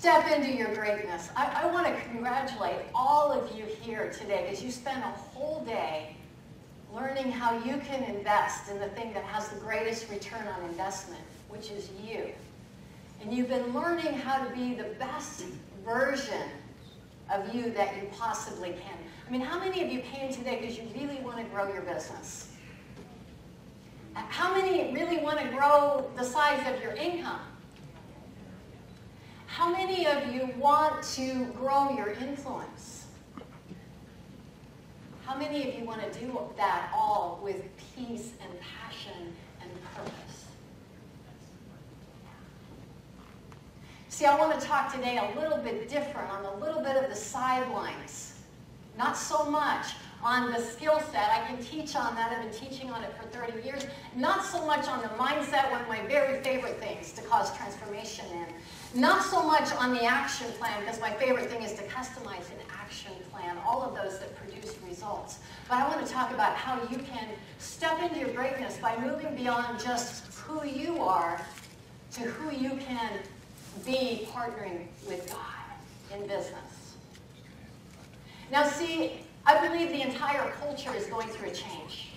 Step into your greatness. I want to congratulate all of you here today because you spent a whole day learning how you can invest in the thing that has the greatest return on investment, which is you. And you've been learning how to be the best version of you that you possibly can. I mean, how many of you came today because you really want to grow your business? How many really want to grow the size of your income? How many of you want to grow your influence? How many of you want to do that all with peace and passion and purpose? See, I want to talk today a little bit different on a little bit of the sidelines. Not so much on the skill set. I can teach on that. I've been teaching on it for 30 years. Not so much on the mindset, one of my very favorite things to cause transformation in. Not so much on the action plan, because my favorite thing is to customize an action plan, all of those that produce results. But I want to talk about how you can step into your greatness by moving beyond just who you are to who you can be partnering with God in business. Now see, I believe the entire culture is going through a change.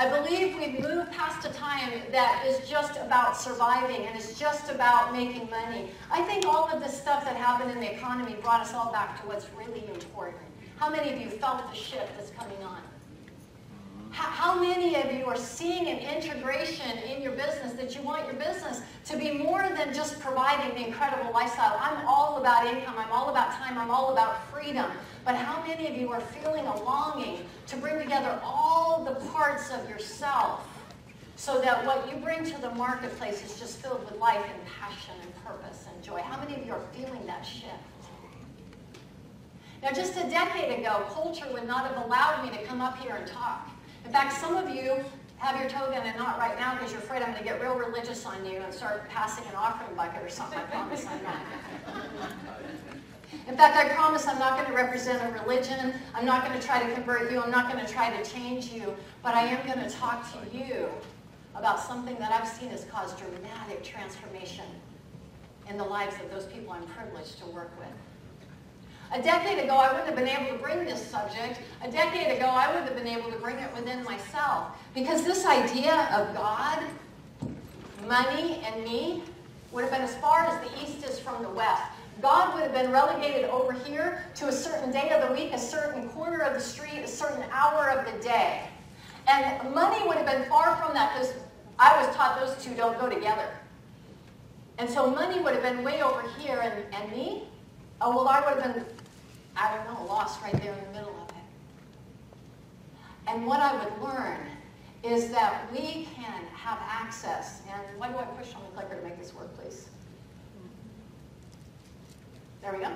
I believe we've moved past a time that is just about surviving and is just about making money. I think all of the stuff that happened in the economy brought us all back to what's really important. How many of you felt the shift that's coming on? How many of you are seeing an integration in your business that you want your business to be more than just providing the incredible lifestyle? I'm all about income, I'm all about time, I'm all about freedom. But how many of you are feeling a longing to bring together all the parts of yourself so that what you bring to the marketplace is just filled with life and passion and purpose and joy? How many of you are feeling that shift? Now, just a decade ago, culture would not have allowed me to come up here and talk. In fact, some of you have your toe in a knot right now because you're afraid I'm going to get real religious on you and start passing an offering bucket or something. I promise I'm not. In fact, I promise I'm not going to represent a religion. I'm not going to try to convert you. I'm not going to try to change you. But I am going to talk to you about something that I've seen has caused dramatic transformation in the lives of those people I'm privileged to work with. A decade ago, I wouldn't have been able to bring this subject. A decade ago, I wouldn't have been able to bring it within myself. Because this idea of God, money, and me would have been as far as the east is from the west. God would have been relegated over here to a certain day of the week, a certain corner of the street, a certain hour of the day. And money would have been far from that because I was taught those two don't go together. And so money would have been way over here, and me? Oh, well, I would have been, I don't know, lost right there in the middle of it. And what I would learn is that we can have access. And why do I push on the clicker to make this work, please? There we go.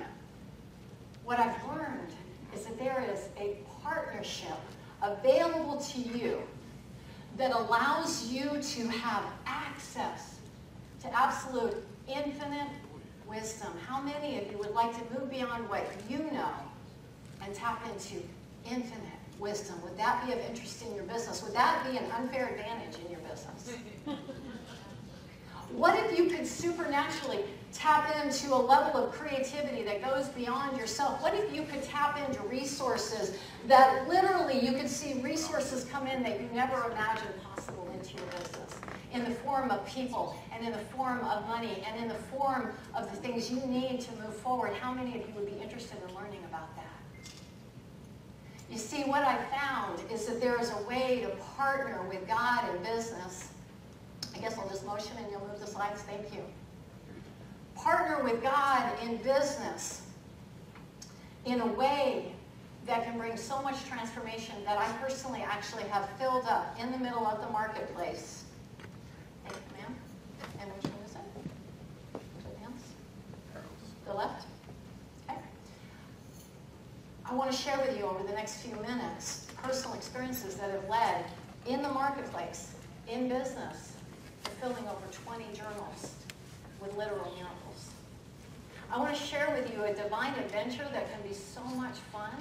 What I've learned is that there is a partnership available to you that allows you to have access to absolute infinite wisdom. How many of you would like to move beyond what you know and tap into infinite wisdom? Would that be of interest in your business? Would that be an unfair advantage in your business? What if you could supernaturally tap into a level of creativity that goes beyond yourself? What if you could tap into resources that literally you could see resources come in that you never imagined possible into your business? In the form of people, and in the form of money, and in the form of the things you need to move forward. How many of you would be interested in learning about that? You see, what I found is that there is a way to partner with God in business. I guess I'll just motion and you'll move the slides. Thank you. Partner with God in business in a way that can bring so much transformation that I personally actually have filled up in the middle of the marketplace. Thank you, ma'am. And which one is it? Which hands? The left? Okay. I want to share with you over the next few minutes personal experiences that have led in the marketplace, in business, to filling over 20 journals with literal miracles. I want to share with you a divine adventure that can be so much fun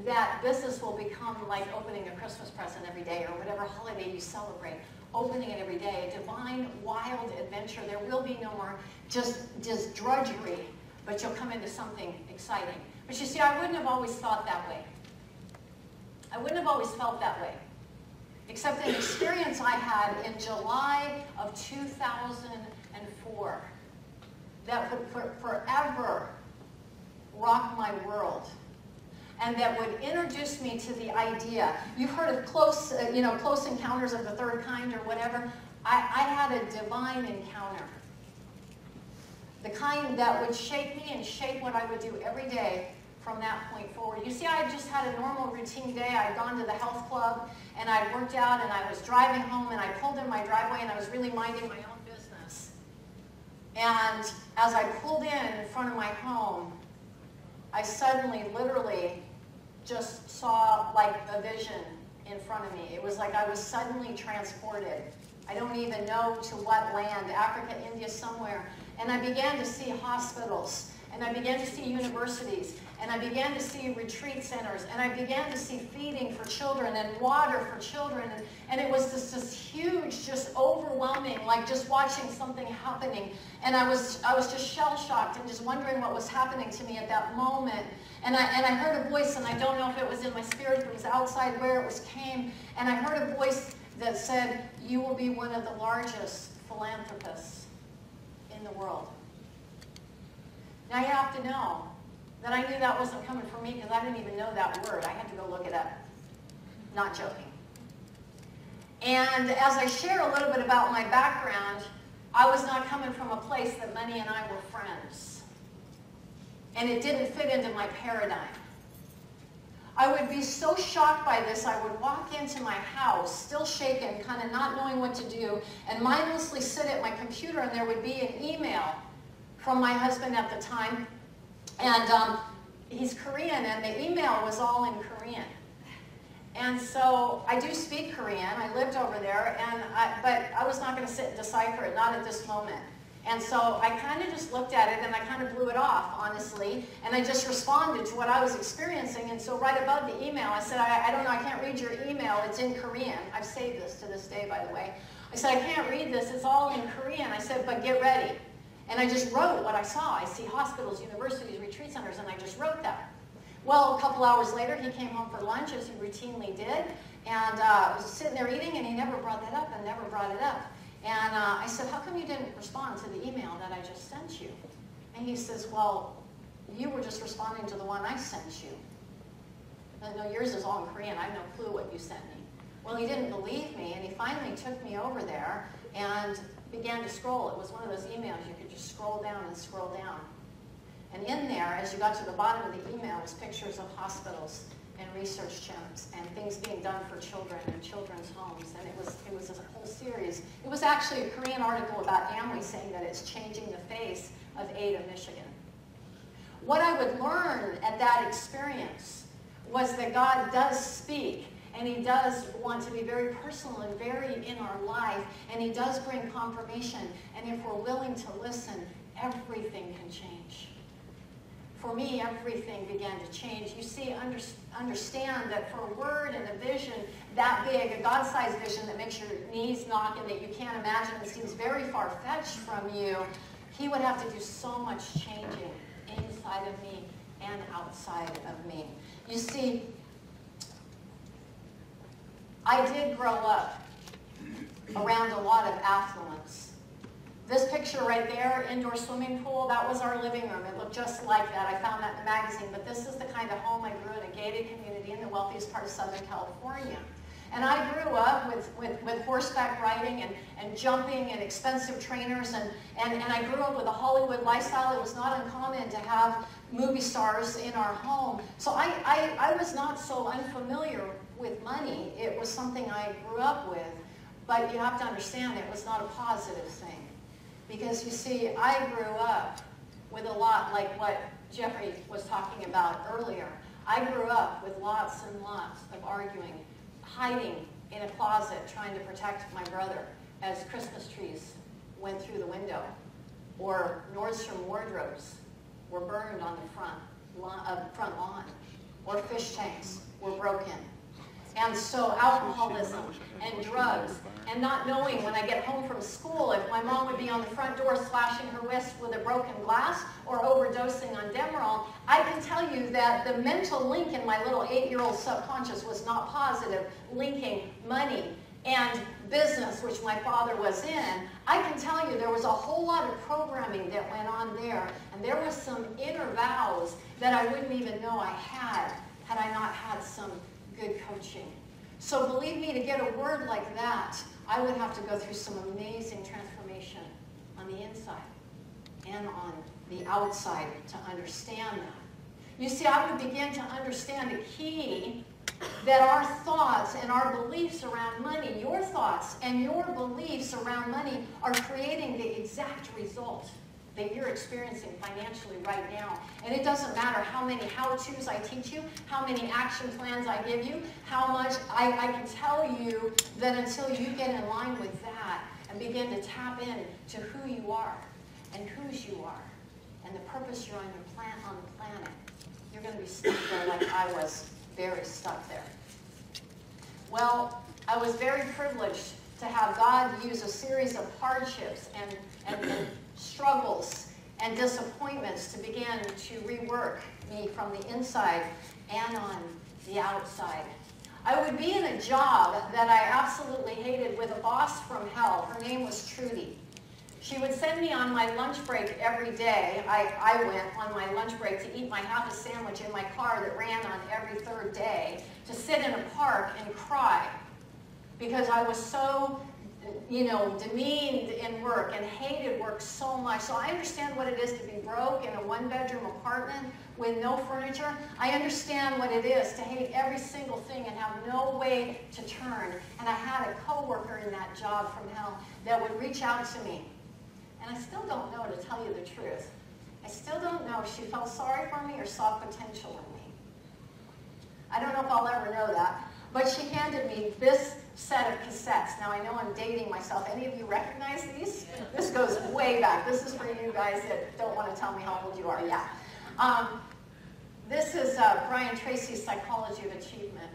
that business will become like opening a Christmas present every day or whatever holiday you celebrate. Opening it every day, a divine, wild adventure. There will be no more just drudgery, but you'll come into something exciting. But you see, I wouldn't have always thought that way. I wouldn't have always felt that way. Except an experience I had in July of 2004 that would forever rock my world. And that would introduce me to the idea. You've heard of close encounters of the third kind or whatever. I had a divine encounter. The kind that would shape me and shape what I would do every day from that point forward. You see, I just had a normal routine day. I'd gone to the health club and I'd worked out and I was driving home and I pulled in my driveway and I was really minding my own business. And as I pulled in front of my home, I suddenly, literally, just saw like a vision in front of me. It was like I was suddenly transported. I don't even know to what land, Africa, India, somewhere. And I began to see hospitals, and I began to see universities, and I began to see retreat centers, and I began to see feeding for children and water for children. And it was this huge, just overwhelming, like just watching something happening. And I was just shell-shocked and just wondering what was happening to me at that moment. And I heard a voice, and I don't know if it was in my spirit, if it was outside, where it came. And I heard a voice that said, "You will be one of the largest philanthropists in the world." Now you have to know that I knew that wasn't coming from me because I didn't even know that word. I had to go look it up. Not joking. And as I share a little bit about my background, I was not coming from a place that money and I were friends. And it didn't fit into my paradigm. I would be so shocked by this, I would walk into my house, still shaken, kind of not knowing what to do, and mindlessly sit at my computer, and there would be an email from my husband at the time. And he's Korean, and the email was all in Korean. And so I do speak Korean. I lived over there, but I was not going to sit and decipher it, not at this moment. And so I kind of just looked at it and I kind of blew it off, honestly, and I just responded to what I was experiencing. And so right above the email, I said, I don't know, I can't read your email. It's in Korean. I've saved this to this day, by the way. I said, I can't read this. It's all in Korean. I said, but get ready. And I just wrote what I saw. I see hospitals, universities, retreat centers, and I just wrote that. Well, a couple hours later, he came home for lunch, as he routinely did, and I was sitting there eating, and he never brought that up and never brought it up. And I said, how come you didn't respond to the email that I just sent you? And he says, well, you were just responding to the one I sent you. No, yours is all in Korean. I have no clue what you sent me. Well, he didn't believe me, and he finally took me over there and began to scroll. It was one of those emails you could just scroll down and scroll down. And in there, as you got to the bottom of the email, was pictures of hospitals and research centers and things being done for children and children's homes. And it was a whole series. It was actually a Korean article about Amway saying that it's changing the face of aid of Michigan. What I would learn at that experience was that God does speak, and he does want to be very personal and very in our life, and he does bring confirmation. And if we're willing to listen, everything can change. For me, everything began to change. You see, understand that for a word and a vision that big, a God-sized vision that makes your knees knock and that you can't imagine and seems very far-fetched from you, he would have to do so much changing inside of me and outside of me. You see, I did grow up around a lot of affluence. This picture right there, indoor swimming pool, that was our living room. It looked just like that. I found that in the magazine. But this is the kind of home I grew in, a gated community in the wealthiest part of Southern California. And I grew up with horseback riding and jumping and expensive trainers. And I grew up with a Hollywood lifestyle. It was not uncommon to have movie stars in our home. So I was not so unfamiliar with money. It was something I grew up with. But you have to understand it was not a positive thing. Because you see, I grew up with a lot like what Jeffrey was talking about earlier. I grew up with lots and lots of arguing, hiding in a closet trying to protect my brother as Christmas trees went through the window, or Nordstrom wardrobes were burned on the front lawn. or fish tanks were broken. And so alcoholism and drugs, and not knowing when I get home from school if my mom would be on the front door slashing her wrist with a broken glass or overdosing on Demerol, I can tell you that the mental link in my little 8-year-old subconscious was not positive, linking money and business, which my father was in. I can tell you there was a whole lot of programming that went on there, and there was some inner vows that I wouldn't even know I had I not had some good coaching. So believe me, to get a word like that, I would have to go through some amazing transformation on the inside and on the outside to understand that. You see, I would begin to understand a key that our thoughts and our beliefs around money, your thoughts and your beliefs around money are creating the exact result that you're experiencing financially right now. And it doesn't matter how many how-tos I teach you, how many action plans I give you, how much I can tell you that until you get in line with that and begin to tap in to who you are and whose you are and the purpose you're on the planet, you're going to be stuck there like I was very stuck there. Well, I was very privileged to have God use a series of hardships and struggles and disappointments to begin to rework me from the inside and on the outside. I would be in a job that I absolutely hated with a boss from hell. Her name was Trudy. She would send me on my lunch break every day. I went on my lunch break to eat my half a sandwich in my car that ran on every third day, to sit in a park and cry because I was so demeaned in work and hated work so much. So I understand what it is to be broke in a one-bedroom apartment with no furniture. I understand what it is to hate every single thing and have no way to turn. And I had a coworker in that job from hell that would reach out to me. And I still don't know, to tell you the truth. I still don't know if she felt sorry for me or saw potential in me. I don't know if I'll ever know that. But she handed me this set of cassettes. Now, I know I'm dating myself. Any of you recognize these? This goes way back. This is for you guys that don't want to tell me how old you are. Yeah. This is Brian Tracy's Psychology of Achievement.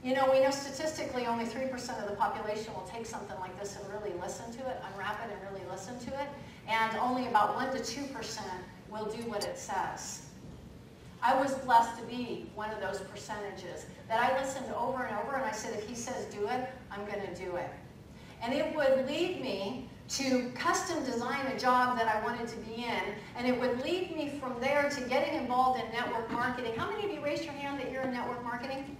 You know, we know statistically only 3% of the population will take something like this and really listen to it, unwrap it and really listen to it, and only about 1 to 2% will do what it says. I was blessed to be one of those percentages that I listened over and over, and I said, if he says do it, I'm going to do it. And it would lead me to custom design a job that I wanted to be in, and it would lead me from there to getting involved in network marketing. How many of you raised your hand that you're in network marketing?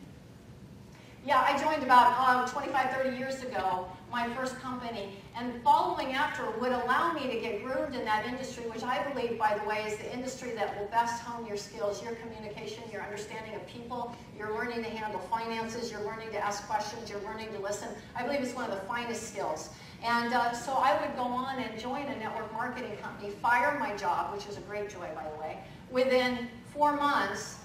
Yeah, I joined about 25, 30 years ago, my first company, and following after would allow me to get groomed in that industry, which I believe, by the way, is the industry that will best hone your skills, your communication, your understanding of people, you're learning to handle finances, you're learning to ask questions, you're learning to listen. I believe it's one of the finest skills. And so I would go on and join a network marketing company, fire my job, which was a great joy, by the way, within 4 months,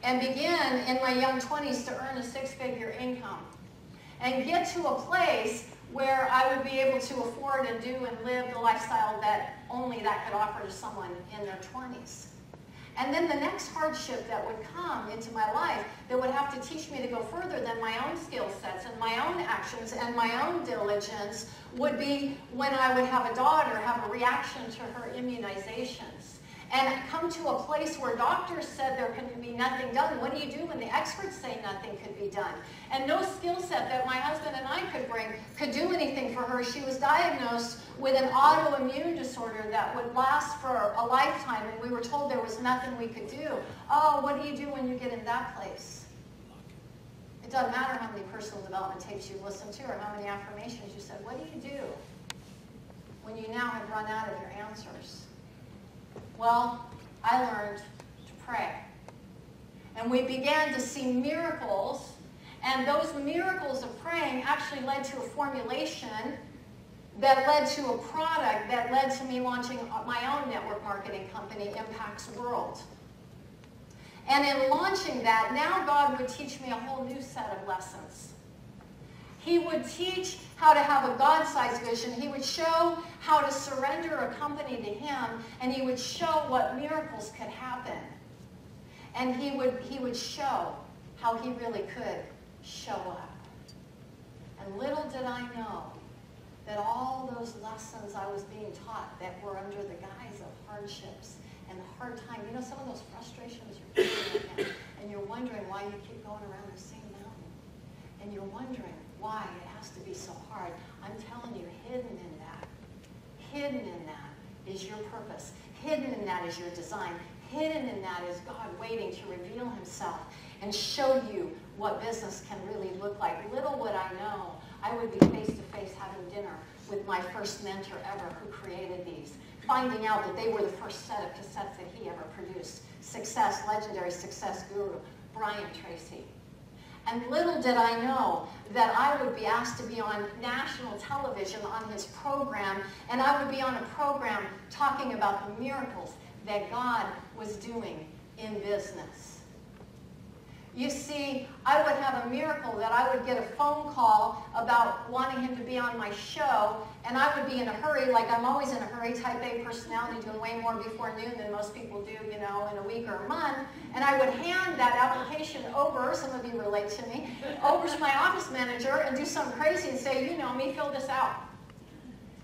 and begin in my young 20s to earn a 6-figure income and get to a place where I would be able to afford and do and live the lifestyle that only that could offer to someone in their 20s. And then the next hardship that would come into my life that would have to teach me to go further than my own skill sets and my own actions and my own diligence would be when I would have a daughter have a reaction to her immunizations. And come to a place where doctors said there can be nothing done. What do you do when the experts say nothing could be done? And no skill set that my husband and I could bring could do anything for her. She was diagnosed with an autoimmune disorder that would last for a lifetime, and we were told there was nothing we could do. Oh, what do you do when you get in that place? It doesn't matter how many personal development tapes you listened to or how many affirmations you said. What do you do when you now have run out of your answers? Well, I learned to pray. And we began to see miracles, and those miracles of praying actually led to a formulation that led to a product that led to me launching my own network marketing company, Impact's World. And in launching that, now God would teach me a whole new set of lessons. He would teach how to have a God-sized vision. He would show how to surrender a company to him, and he would show what miracles could happen. And he would show how he really could show up. And little did I know that all those lessons I was being taught that were under the guise of hardships and hard time, you know, some of those frustrations you're feeling right now, and you're wondering why you keep going around the same mountain. And you're wondering why it has to be so hard. I'm telling you, hidden in that is your purpose. Hidden in that is your design. Hidden in that is God waiting to reveal himself and show you what business can really look like. Little would I know, I would be face-to-face having dinner with my first mentor ever who created these, finding out that they were the first set of cassettes that he ever produced. Success, legendary success guru, Brian Tracy. And little did I know that I would be asked to be on national television on his program, and I would be on a program talking about the miracles that God was doing in business. You see, I would have a miracle that I would get a phone call about wanting him to be on my show, and I would be in a hurry, like I'm always in a hurry, type A personality, doing way more before noon than most people do, you know, in a week or a month. And I would hand that application over, some of you relate to me, over to my office manager and do something crazy and say, you know me, fill this out.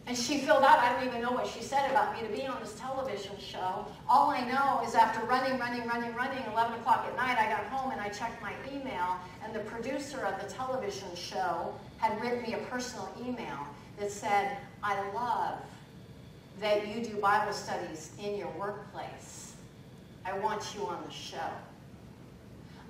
And she filled out, I don't even know what she said about me to be on this television show. All I know is after running, 11 o'clock at night, I got home and I checked my email, and the producer of the television show had written me a personal email that said, I love that you do Bible studies in your workplace. I want you on the show.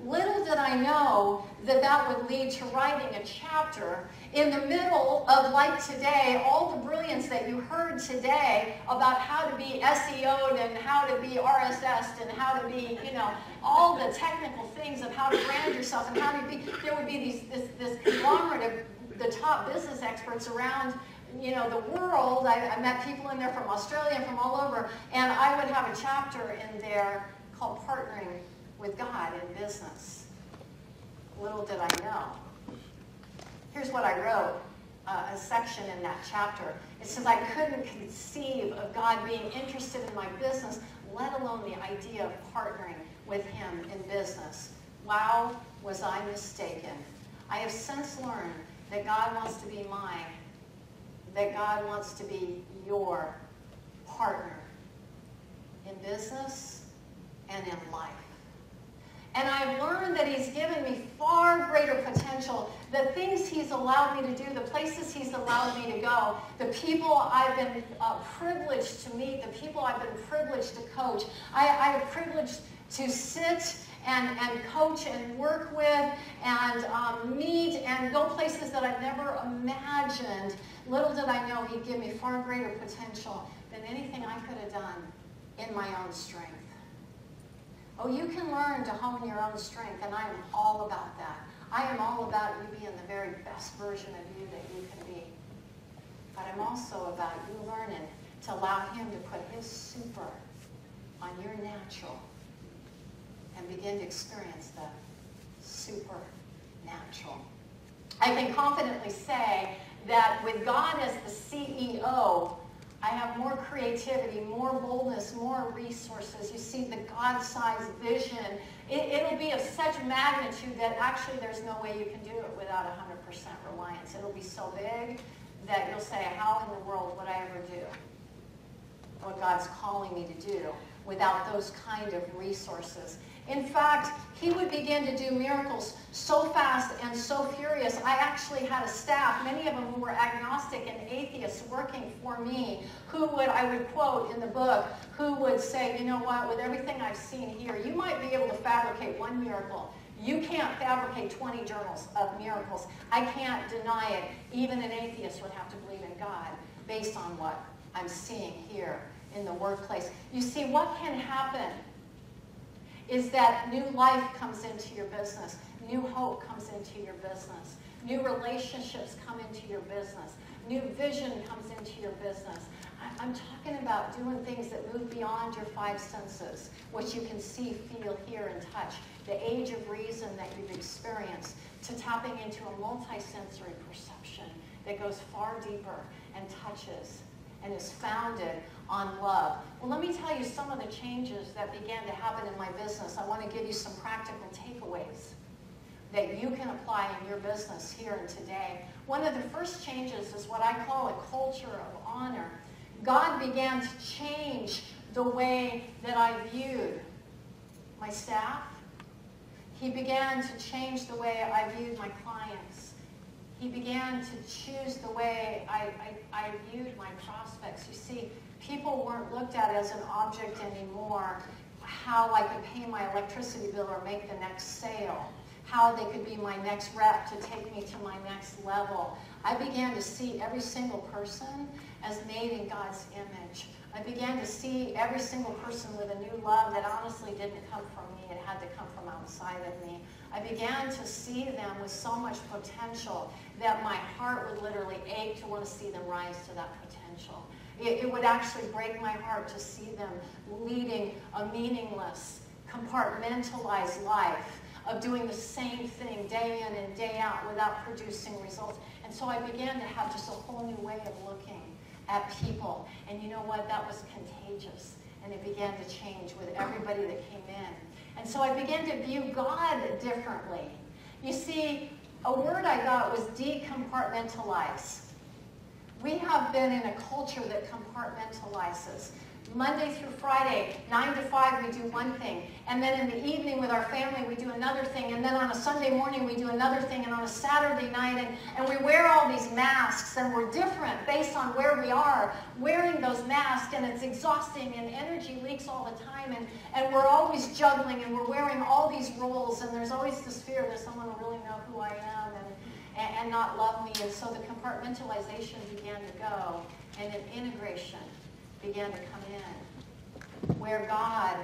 Little did I know that that would lead to writing a chapter in the middle of, like today, all the brilliance that you heard today about how to be SEO'd and how to be RSS'd and how to be, you know, all the technical things of how to brand yourself and how to be, there would be this conglomerate of the top business experts around, you know, the world. I met people in there from Australia and from all over, and I would have a chapter in there called Partnering with God in Business. Little did I know. Here's what I wrote, a section in that chapter. It says, I couldn't conceive of God being interested in my business, let alone the idea of partnering with him in business. Wow, was I mistaken. I have since learned that God wants to be mine, that God wants to be your partner in business and in life. And I've learned that he's given me far greater potential. The things he's allowed me to do, the places he's allowed me to go, the people I've been privileged to meet, the people I've been privileged to coach. I have privileged to sit and coach and work with and meet and go places that I've never imagined. Little did I know he'd give me far greater potential than anything I could have done in my own strength. Oh, you can learn to hone your own strength, and I am all about that. I am all about you being the very best version of you that you can be. But I'm also about you learning to allow him to put his super on your natural and begin to experience the supernatural. I can confidently say that with God as the CEO, I have more creativity, more boldness, more resources. You see the God-sized vision. It'll be of such magnitude that actually there's no way you can do it without 100% reliance. It'll be so big that you'll say, how in the world would I ever do what God's calling me to do without those kind of resources? In fact, he would begin to do miracles so fast and so furious. I actually had a staff, many of them who were agnostic and atheists working for me, who would, I would quote in the book, who would say, you know what, with everything I've seen here, you might be able to fabricate one miracle. You can't fabricate 20 journals of miracles. I can't deny it. Even an atheist would have to believe in God based on what I'm seeing here in the workplace. You see, what can happen is that new life comes into your business, new hope comes into your business, new relationships come into your business, new vision comes into your business. I'm talking about doing things that move beyond your five senses, what you can see, feel, hear, and touch, the age of reason that you've experienced, to tapping into a multisensory perception that goes far deeper and touches and is founded on love. Well, let me tell you some of the changes that began to happen in my business. I want to give you some practical takeaways that you can apply in your business here and today. One of the first changes is what I call a culture of honor. God began to change the way that I viewed my staff. He began to change the way I viewed my clients. He began to choose the way I viewed my prospects. You see, people weren't looked at as an object anymore, how I could pay my electricity bill or make the next sale, how they could be my next rep to take me to my next level. I began to see every single person as made in God's image. I began to see every single person with a new love that honestly didn't come from me. It had to come from outside of me. I began to see them with so much potential that my heart would literally ache to want to see them rise to that potential. It would actually break my heart to see them leading a meaningless, compartmentalized life of doing the same thing day in and day out without producing results. And so I began to have just a whole new way of looking at people. And you know what? That was contagious. And it began to change with everybody that came in. And so I began to view God differently. You see, a word I got was decompartmentalize. We have been in a culture that compartmentalizes. Monday through Friday, 9 to 5, we do one thing. And then in the evening with our family, we do another thing. And then on a Sunday morning, we do another thing. And on a Saturday night, and we wear all these masks. And we're different based on where we are wearing those masks. And it's exhausting, and energy leaks all the time. And we're always juggling, and we're wearing all these roles. And there's always this fear that someone will really know who I am and not love me. And so the compartmentalization began to go, and an integration began to come in, where God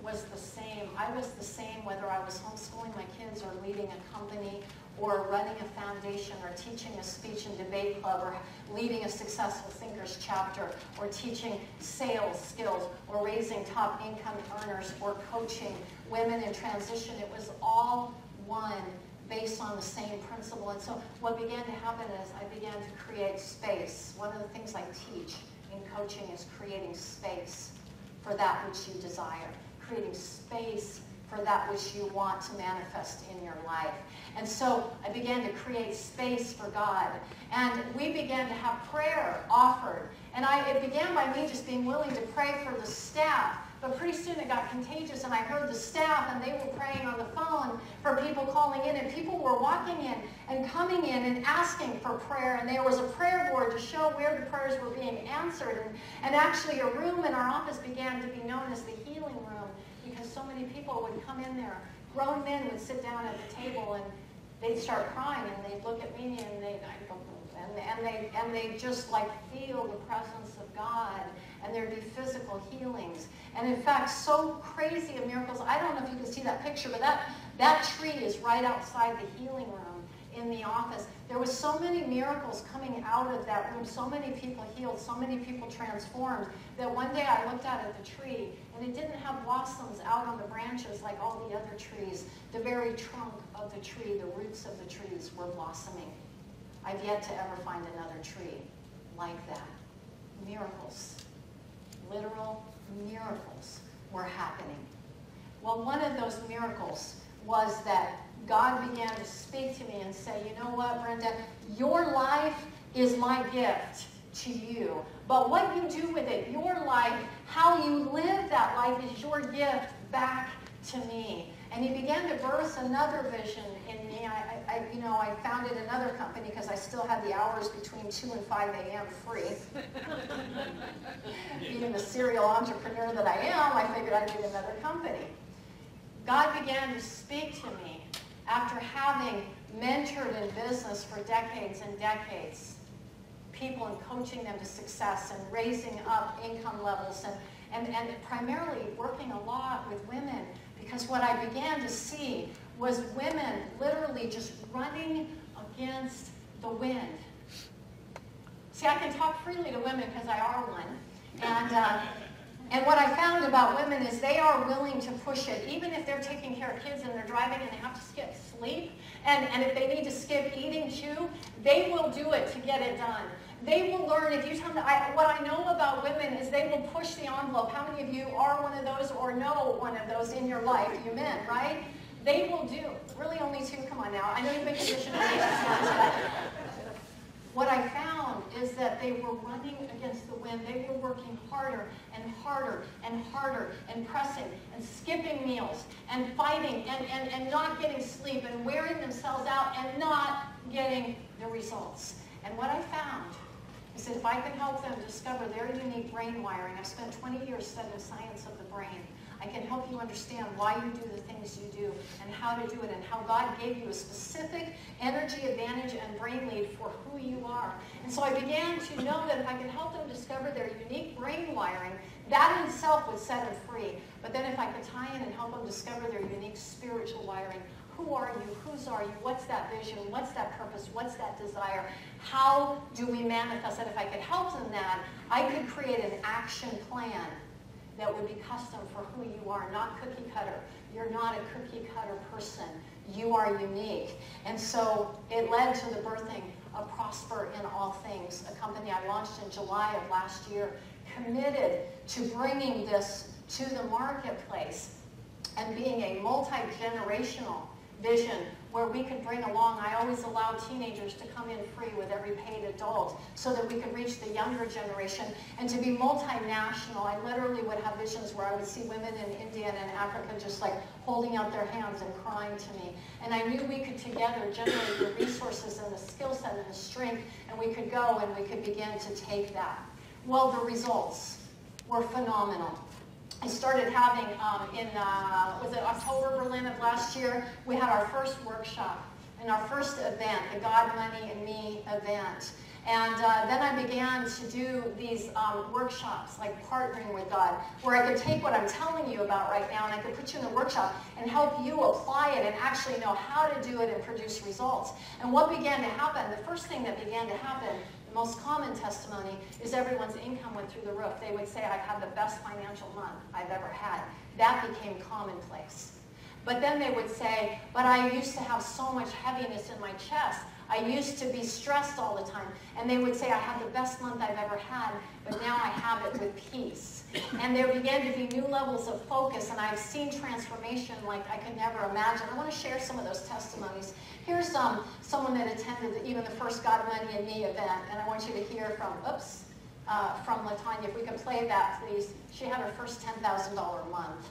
was the same. I was the same whether I was homeschooling my kids or leading a company or running a foundation or teaching a speech and debate club or leading a successful thinkers chapter or teaching sales skills or raising top income earners or coaching women in transition. It was all one based on the same principle. And so what began to happen is I began to create space. One of the things I teach in coaching is creating space for that which you desire, creating space for that which you want to manifest in your life. And so I began to create space for God. And we began to have prayer offered. And it began by me just being willing to pray for the staff. But pretty soon it got contagious, and I heard the staff, and they were praying on the phone for people calling in, and people were walking in and coming in and asking for prayer, and there was a prayer board to show where the prayers were being answered, and actually a room in our office began to be known as the healing room because so many people would come in there. Grown men would sit down at the table, and they'd start crying, and they'd look at me, and they just like feel the presence of God, and there'd be physical healings. And in fact, so crazy of miracles. I don't know if you can see that picture, but that tree is right outside the healing room in the office. There was so many miracles coming out of that room, so many people healed, so many people transformed, that one day I looked out at the tree, and it didn't have blossoms out on the branches like all the other trees. The very trunk of the tree, the roots of the trees were blossoming. I've yet to ever find another tree like that. Miracles. Literal miracles were happening. Well, one of those miracles was that God began to speak to me and say, you know what, Brenda, your life is my gift to you. But what you do with it, your life, how you live that life is your gift back to me. And he began to birth another vision in me. I founded another company because I still had the hours between 2 and 5 a.m. free. Being the serial entrepreneur that I am, I figured I'd do another company. God began to speak to me after having mentored in business for decades and decades, people and coaching them to success and raising up income levels and primarily working a lot with women. Because what I began to see was women literally just running against the wind. See, I can talk freely to women because I are one. And what I found about women is they are willing to push it, even if they're taking care of kids and they're driving and they have to skip sleep. And if they need to skip eating too, they will do it to get it done. They will learn, if you tell them, what I know about women is they will push the envelope. How many of you are one of those or know one of those in your life, you men, right? They will do, really only two, come on now. I know you make addition to what I found is that they were running against the wind. They were working harder and harder and harder and pressing and skipping meals and fighting and not getting sleep and wearing themselves out and not getting the results. And what I found is that if I can help them discover their unique brain wiring, I've spent 20 years studying science of the brain. I can help you understand why you do the things you do and how to do it and how God gave you a specific energy advantage and brain lead for who you are. And so I began to know that if I could help them discover their unique brain wiring, that in itself would set them free. But then if I could tie in and help them discover their unique spiritual wiring, who are you? Whose are you? What's that vision? What's that purpose? What's that desire? How do we manifest it? If I could help them that, I could create an action plan that would be custom for who you are, not cookie cutter. You're not a cookie cutter person. You are unique. And so it led to the birthing of Prosper in All Things, a company I launched in July of last year, committed to bringing this to the marketplace and being a multi-generational vision where we could bring along, I always allowed teenagers to come in free with every paid adult so that we could reach the younger generation and to be multinational. I literally would have visions where I would see women in India and in Africa just like holding out their hands and crying to me. And I knew we could together generate the resources and the skill set and the strength, and we could go and we could begin to take that. Well, the results were phenomenal. I started having, was it October, Berlin of last year, we had our first workshop and our first event, the God, Money, and Me event. And then I began to do these workshops, like partnering with God, where I could take what I'm telling you about right now and I could put you in a workshop and help you apply it and actually know how to do it and produce results. And what began to happen, the first thing that began to happen, the most common testimony is everyone's income went through the roof. They would say, I've had the best financial month I've ever had. That became commonplace. But then they would say, but I used to have so much heaviness in my chest. I used to be stressed all the time. And they would say, I had the best month I've ever had, but now I have it with peace. And there began to be new levels of focus, and I've seen transformation like I could never imagine. I want to share some of those testimonies. Here's someone that attended even the first God, Money, and Me event, and I want you to hear from, from LaTanya. If we can play that, please. She had her first $10,000 a month.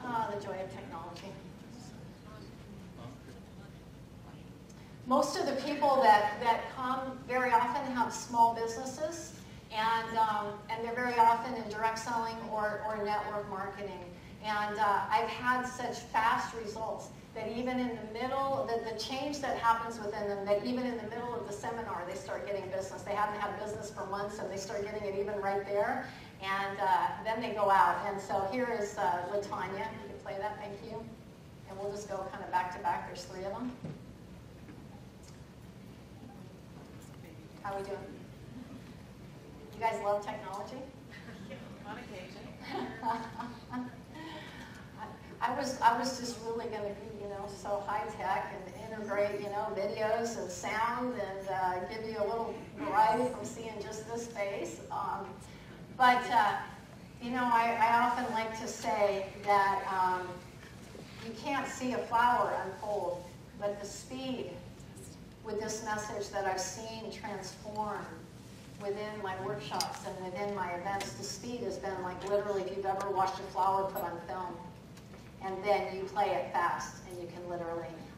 The joy of technology. Most of the people that come very often have small businesses, and they're very often in direct selling or network marketing. And I've had such fast results that even in the middle, the change that happens within them, that even in the middle of the seminar, they start getting business. They haven't had business for months, and they start getting it even right there. And then they go out. And so here is LaTanya. You can play that, thank you. And we'll just go kind of back to back. There's 3 of them. How are we doing? You guys love technology? On occasion. I was just really going to be, so high tech and integrate, videos and sound and give you a little variety from seeing just this face. But I often like to say that you can't see a flower unfold, but the speed with this message that I've seen transform within my workshops and within my events, the speed has been like literally if you've ever watched a flower put on film and then you play it fast and you can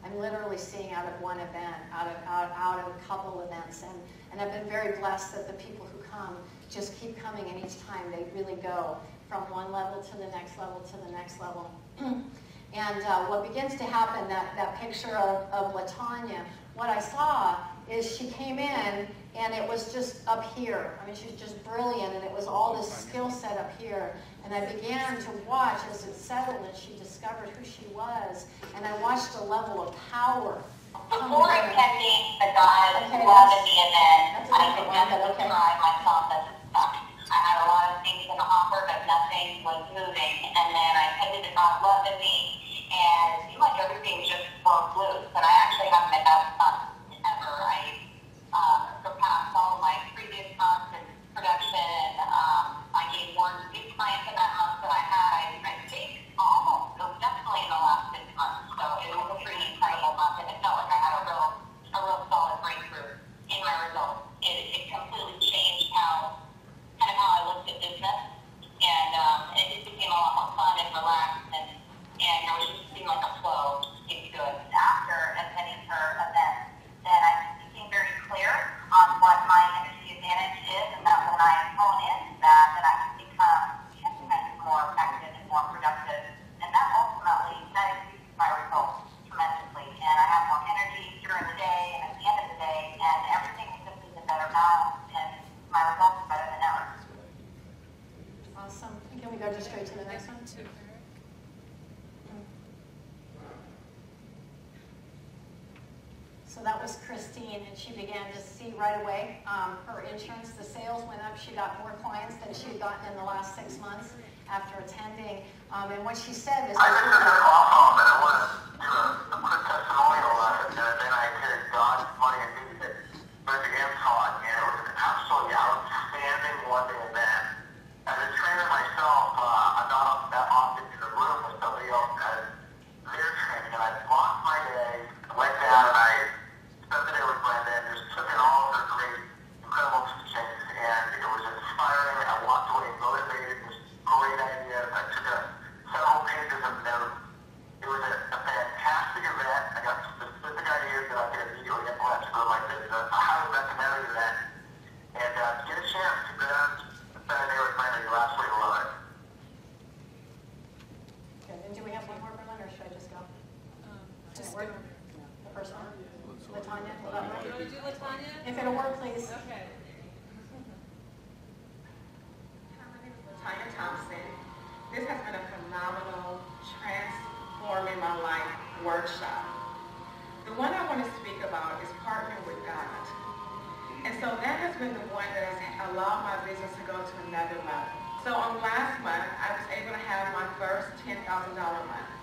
I'm literally seeing out of one event, out of a couple events, and I've been very blessed that the people who come just keep coming, and each time they really go from one level to the next level to the next level. And what begins to happen, that picture of LaTanya, what I saw is she came in and it was just up here. I mean, she's just brilliant, and it was all this skill set up here. And I began to watch as it settled and she discovered who she was. And I watched a level of power. Before attending the God Love in the event, I could never describe myself as stuck. I had a lot of things in the hopper, but nothing was moving. And then I attended the God Love in Me, and it seemed like everything just broke loose. And I actually haven't been that stuck ever So that was Christine, and she began to see right away her insurance, the sales went up. She got more clients than she had gotten in the last 6 months after attending. And what she said is, I just took a call home, and I want to do a quick testimonial on it, and then I heard God's money and music. Brenda taught, and it was an absolutely outstanding one-day event. As a trainer myself, I'm not that often in the room with somebody else as their training, and I blocked my day, went down, and I spent the day with Brenda, and just took in all of her great, incredible teachings, and it was inspiring. I walked away motivated, with great ideas. I took several pages of notes. It was a fantastic event. I got specific ideas that I could immediately implement to grow my business. I highly recommend the event. And get a chance to go down and spend a day with Brenda. You'll absolutely love it. good. And do we have one more, Berlin, or should I just go? Just Work? go. The first one? Latanya, will that You work? want to do Latanya? If it'll work, please. Okay. Tanya Thompson. This has been a phenomenal, transforming my life workshop. The one I want to speak about is partnering with God. And so that has been the one that has allowed my business to go to another level. So on last month, I was able to have my first $10,000 month.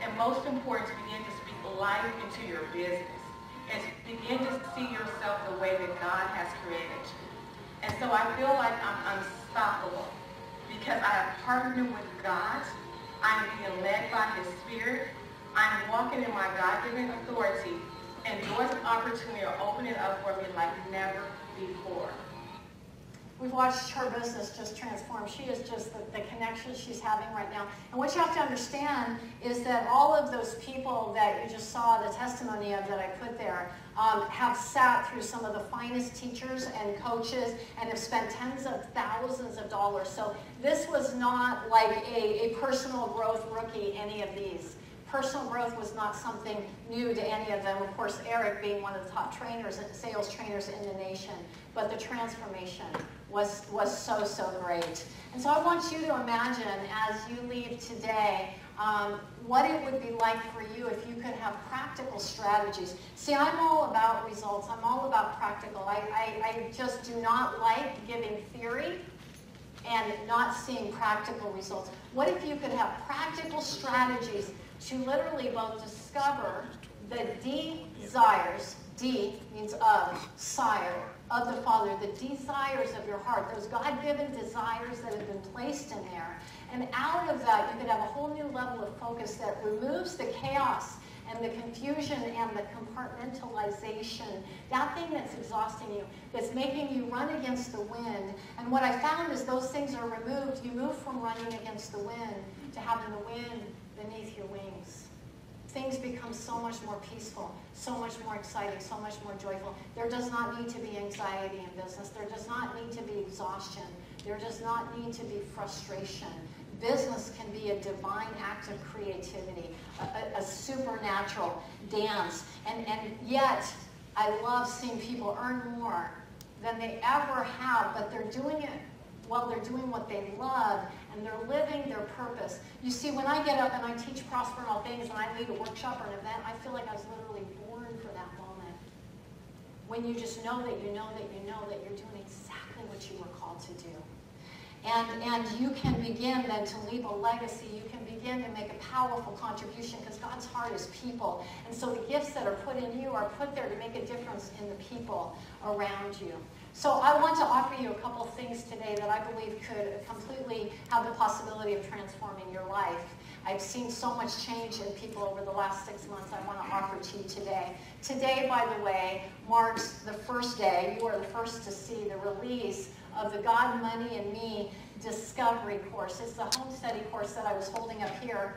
And most important, to begin to speak life into your business and to begin to see yourself the way that God has created you. And so I feel like I'm unstoppable because I have partnered with God. I'm being led by His Spirit. I'm walking in my God-given authority, and doors of opportunity are opening up for me like never before. We've watched her business just transform. She is just the connection she's having right now. And what you have to understand is that all of those people that you just saw the testimony of that I put there have sat through some of the finest teachers and coaches and have spent tens of thousands of dollars. So this was not like a personal growth rookie, any of these. Personal growth was not something new to any of them. Of course, Eric being one of the top trainers, sales trainers in the nation. But the transformation was so great. And so I want you to imagine as you leave today what it would be like for you if you could have practical strategies. See, I'm all about results. I'm all about practical. I just do not like giving theory and not seeing practical results. What if you could have practical strategies to literally both discover the desires, D means of, sire, of the Father, the desires of your heart, those God-given desires that have been placed in there. And out of that, you could have a whole new level of focus that removes the chaos and the confusion and the compartmentalization, that thing that's exhausting you, that's making you run against the wind. And what I found is those things are removed. You move from running against the wind to having the wind beneath your wings. Things become so much more peaceful, so much more exciting, so much more joyful. There does not need to be anxiety in business. There does not need to be exhaustion. There does not need to be frustration. Business can be a divine act of creativity, a supernatural dance. And yet, I love seeing people earn more than they ever have, but they're doing it while they're doing what they love, and they're living their purpose. You see, when I get up and I teach Prosper in All Things, and I lead a workshop or an event, I feel like I was literally born for that moment. When you just know that you know that you know that you're doing exactly what you were called to do. And you can begin then to leave a legacy. You can begin to make a powerful contribution because God's heart is people. And so the gifts that are put in you are put there to make a difference in the people around you. So I want to offer you a couple things today that I believe could completely have the possibility of transforming your life. I've seen so much change in people over the last 6 months I want to offer to you today. Today, by the way, marks the first day. You are the first to see the release of the God, Money, and Me Discovery course. It's the home study course that I was holding up here,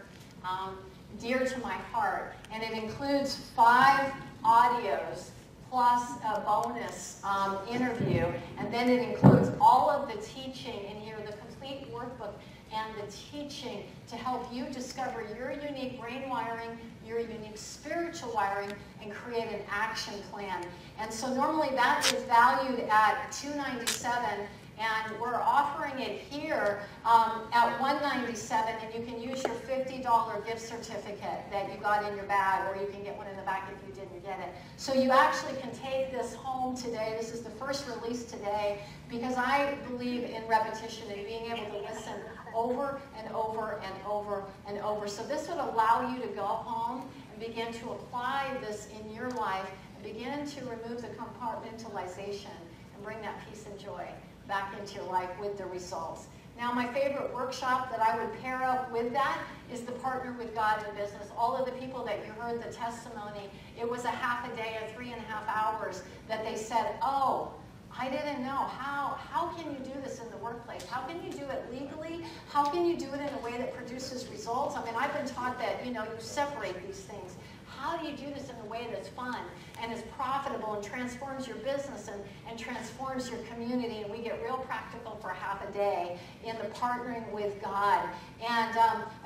dear to my heart. And it includes 5 audios plus a bonus interview. And then it includes all of the teaching in here, the complete workbook and the teaching to help you discover your unique brain wiring, your unique spiritual wiring, and create an action plan. And so normally that is valued at $297, And we're offering it here at $197, and you can use your $50 gift certificate that you got in your bag, or you can get one in the back if you didn't get it. So you actually can take this home today. This is the first release today, because I believe in repetition and being able to listen over and over and over and over. So this would allow you to go home and begin to apply this in your life and begin to remove the compartmentalization and bring that peace and joy back into your life with the results. Now, my favorite workshop that I would pair up with that is the Partner with God in Business. All of the people that you heard the testimony, it was a half a day, 3.5 hours, that they said, oh, I didn't know. How can you do this in the workplace? How can you do it legally? How can you do it in a way that produces results? I mean, I've been taught that, you separate these things. How do you do this in a way that's fun and is profitable and transforms your business and transforms your community? And we get real practical for half a day in the Partnering with God. And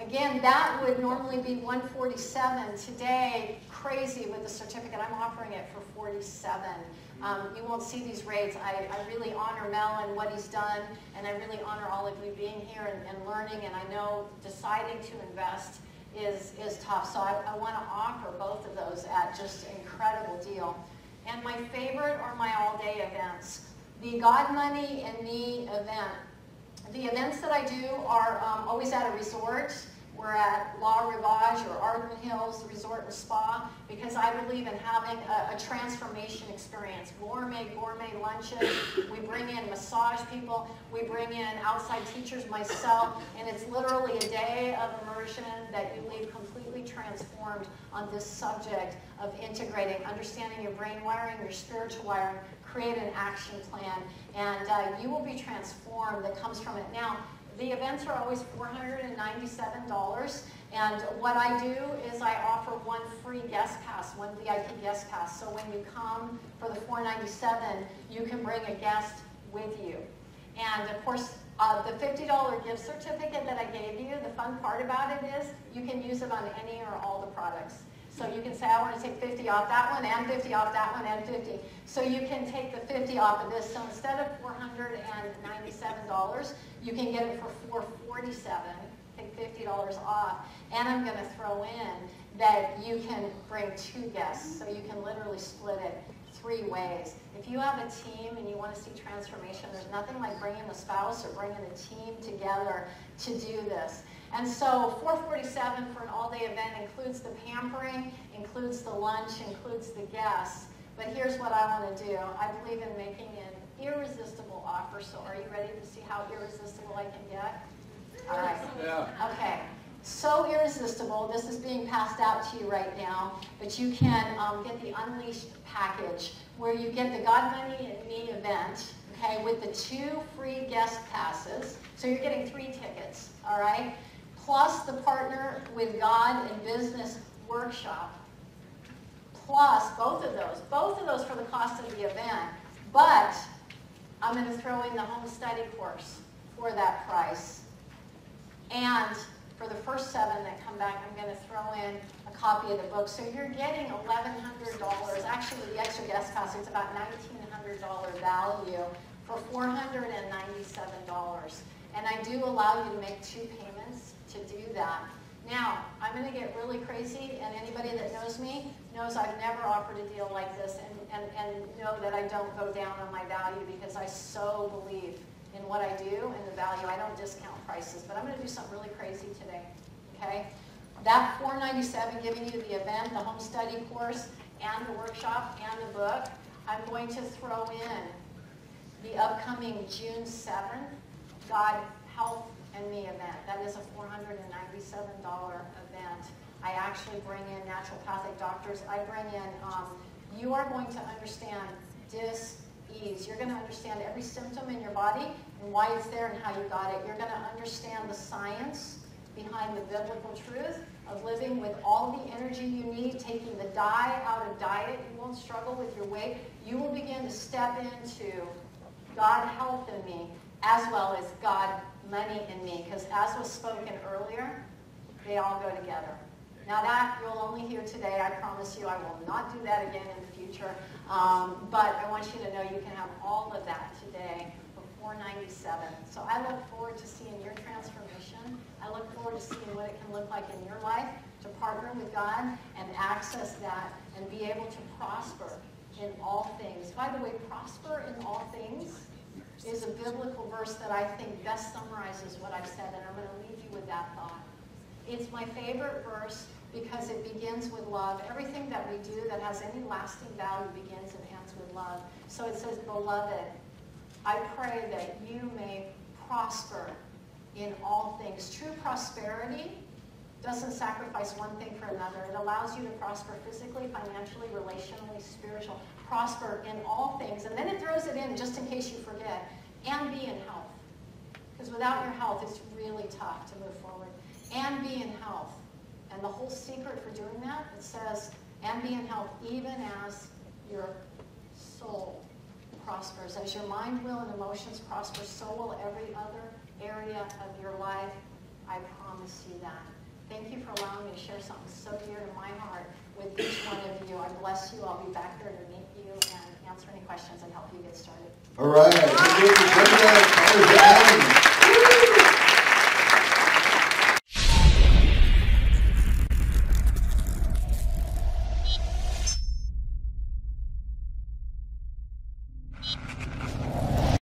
again, that would normally be $147. Today, crazy with the certificate, I'm offering it for $47. You won't see these rates. I really honor Mel and what he's done, and I really honor all of you being here and learning, and I know deciding to invest is tough. So I want to offer both of those at just an incredible deal. And my favorite are my all-day events. The God, Money, and Me event. The events that I do are always at a resort. We're at La Rivage or Arden Hills Resort and Spa, because I believe in having a transformation experience. Gourmet lunches. We bring in massage people. We bring in outside teachers, myself, and it's literally a day of immersion that you leave completely transformed on this subject of integrating, understanding your brain wiring, your spiritual wiring, create an action plan, and you will be transformed that comes from it. Now, the events are always $497, and what I do is I offer one free guest pass, one VIP guest pass. So when you come for the $497, you can bring a guest with you. And of course, the $50 gift certificate that I gave you, the fun part about it is you can use it on any or all the products. So you can say, I want to take 50 off that one, and 50 off that one, and 50. So you can take the 50 off of this. So instead of $497, you can get it for $447, take $50 off. And I'm going to throw in that you can bring 2 guests. So you can literally split it 3 ways. If you have a team and you want to see transformation, there's nothing like bringing a spouse or bringing a team together to do this. And so $447 for an all-day event includes the pampering, includes the lunch, includes the guests. But here's what I want to do. I believe in making an irresistible offer. So are you ready to see how irresistible I can get? All right. Yeah. Okay. So irresistible. This is being passed out to you right now. But you can get the Unleashed package, where you get the God, Money, and Me event, okay, with the 2 free guest passes. So you're getting 3 tickets, all right? Plus the Partner with God in Business workshop, plus both of those for the cost of the event. But I'm going to throw in the home study course for that price. And for the first 7 that come back, I'm going to throw in a copy of the book. So you're getting $1,100. Actually, the extra guest pass, it's about $1,900 value for $497. And I do allow you to make 2 payments to do that. Now, I'm going to get really crazy, and anybody that knows me knows I've never offered a deal like this, and know that I don't go down on my value, because I so believe in what I do and the value. I don't discount prices, but I'm going to do something really crazy today, okay? That $497 giving you the event, the home study course, and the workshop, and the book, I'm going to throw in the upcoming June 7th God, Health, and Me event. That is a $497 event. I actually bring in naturopathic doctors. I bring in, you are going to understand dis-ease. You're going to understand every symptom in your body and why it's there and how you got it. You're going to understand the science behind the biblical truth of living with all the energy you need, taking the dye out of diet. You won't struggle with your weight. You will begin to step into God, Health, and Me, as well as God, Money, and Me, because as was spoken earlier, they all go together. Now that you'll only hear today. I promise you I will not do that again in the future. But I want you to know you can have all of that today for 497. So I look forward to seeing your transformation. I look forward to seeing what it can look like in your life to partner with God and access that and be able to prosper in all things. By the way, prosper in all things is a biblical verse that I think best summarizes what I've said, and I'm going to leave you with that thought. It's my favorite verse because it begins with love. Everything that we do that has any lasting value begins and ends with love. So it says, beloved, I pray that you may prosper in all things. True prosperity doesn't sacrifice one thing for another. It allows you to prosper physically, financially, relationally, spiritual. Prosper in all things. And then it throws it in, just in case you forget, and be in health. Because without your health, it's really tough to move forward. And be in health. And the whole secret for doing that, it says, and be in health, even as your soul prospers. As your mind, will, and emotions prosper, so will every other area of your life. I promise you that. Thank you for allowing me to share something so dear to my heart with each one of you. I bless you. I'll be back there to meet you and answer any questions and help you get started. All right.